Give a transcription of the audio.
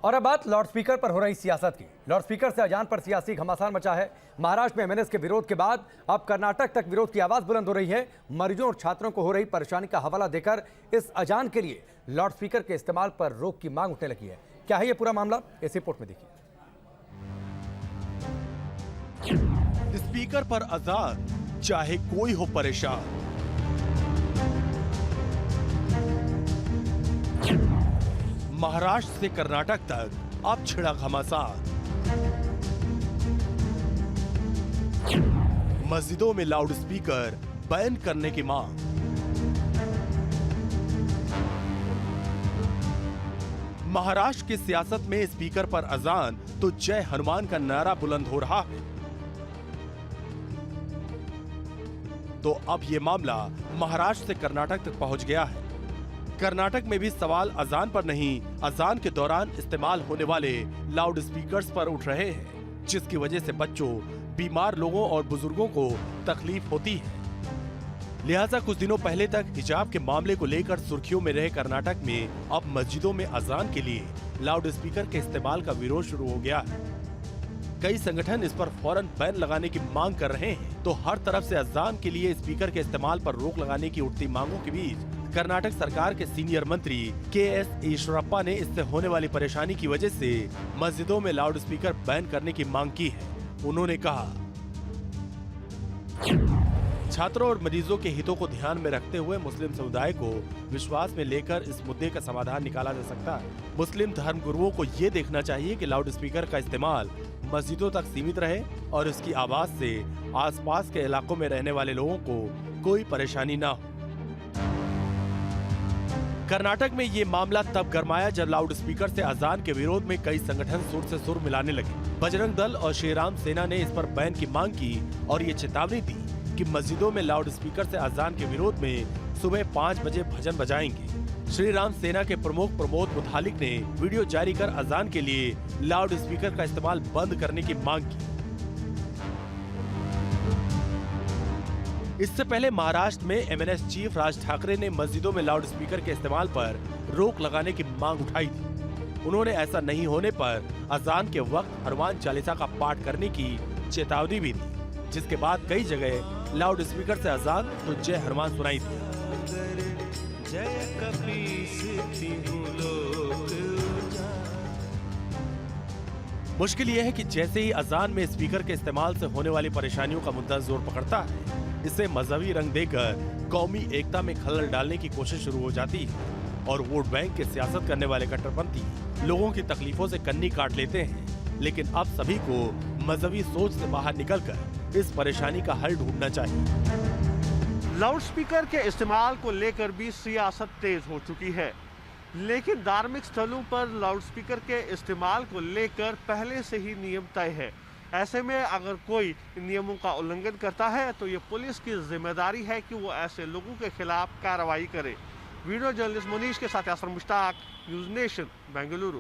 और अब बात लाउड स्पीकर पर हो रही सियासत की। लाउड स्पीकर से अजान पर सियासी घमासान मचा है। महाराष्ट्र में एमएनएस के विरोध के बाद अब कर्नाटक तक विरोध की आवाज बुलंद हो रही है। मरीजों और छात्रों को हो रही परेशानी का हवाला देकर इस अजान के लिए लाउड स्पीकर के इस्तेमाल पर रोक की मांग उठने लगी है। क्या है ये पूरा मामला, इस रिपोर्ट में देखिए। स्पीकर पर अजान, चाहे कोई हो परेशान। महाराष्ट्र से कर्नाटक तक अब छिड़ा घमासान। मस्जिदों में लाउड स्पीकर बैन करने की मांग। महाराष्ट्र की सियासत में स्पीकर पर अजान तो जय हनुमान का नारा बुलंद हो रहा है। तो अब यह मामला महाराष्ट्र से कर्नाटक तक पहुंच गया है। कर्नाटक में भी सवाल अजान पर नहीं, अजान के दौरान इस्तेमाल होने वाले लाउड स्पीकर्स पर उठ रहे हैं, जिसकी वजह से बच्चों, बीमार लोगों और बुजुर्गों को तकलीफ होती है। लिहाजा कुछ दिनों पहले तक हिजाब के मामले को लेकर सुर्खियों में रहे कर्नाटक में अब मस्जिदों में अजान के लिए लाउड स्पीकर के इस्तेमाल का विरोध शुरू हो गया है। कई संगठन इस पर फौरन बैन लगाने की मांग कर रहे हैं, तो हर तरफ से अजान के लिए स्पीकर के इस्तेमाल पर रोक लगाने की उठती मांगों के बीच कर्नाटक सरकार के सीनियर मंत्री के.एस. ईश्वरप्पा ने इससे होने वाली परेशानी की वजह से मस्जिदों में लाउड स्पीकर बैन करने की मांग की है। उन्होंने कहा, छात्रों और मरीजों के हितों को ध्यान में रखते हुए मुस्लिम समुदाय को विश्वास में लेकर इस मुद्दे का समाधान निकाला जा सकता है। मुस्लिम धर्मगुरुओं को ये देखना चाहिए कि लाउड स्पीकर का इस्तेमाल मस्जिदों तक सीमित रहे और इसकी आवाज से आसपास के इलाकों में रहने वाले लोगों को कोई परेशानी न हो। कर्नाटक में ये मामला तब गरमाया जब लाउड स्पीकर से अजान के विरोध में कई संगठन सुर से सुर मिलाने लगे। बजरंग दल और श्री राम सेना ने इस पर बैन की मांग की और ये चेतावनी दी कि मस्जिदों में लाउड स्पीकर से अजान के विरोध में सुबह 5 बजे भजन बजाएंगे। श्री राम सेना के प्रमुख प्रमोद मुतालिक ने वीडियो जारी कर अजान के लिए लाउड स्पीकर का इस्तेमाल बंद करने की मांग की। इससे पहले महाराष्ट्र में एमएनएस चीफ राज ठाकरे ने मस्जिदों में लाउड स्पीकर के इस्तेमाल पर रोक लगाने की मांग उठाई थी। उन्होंने ऐसा नहीं होने पर अजान के वक्त हनुमान चालीसा का पाठ करने की चेतावनी भी दी, जिसके बाद कई जगह लाउड स्पीकर से अजान तो जय हनुमान सुनाई थी। मुश्किल यह है कि जैसे ही अजान में स्पीकर के इस्तेमाल से होने वाली परेशानियों का मुद्दा जोर पकड़ता है, इसे मजहबी रंग देकर कौमी एकता में खलल डालने की कोशिश शुरू हो जाती है और वोट बैंक की सियासत करने वाले कट्टरपंथी लोगों की तकलीफों से कन्नी काट लेते हैं। लेकिन अब सभी को मजहबी सोच से बाहर निकलकर इस परेशानी का हल ढूंढना चाहिए। लाउड स्पीकर के इस्तेमाल को लेकर भी सियासत तेज हो चुकी है, लेकिन धार्मिक स्थलों पर लाउड स्पीकर के इस्तेमाल को लेकर पहले से ही नियम तय है। ऐसे में अगर कोई नियमों का उल्लंघन करता है तो ये पुलिस की जिम्मेदारी है कि वो ऐसे लोगों के खिलाफ कार्रवाई करे। वीडियो जर्नलिस्ट मुनीश के साथ यासर मुश्ताक, न्यूज़ नेशन, बेंगलुरु।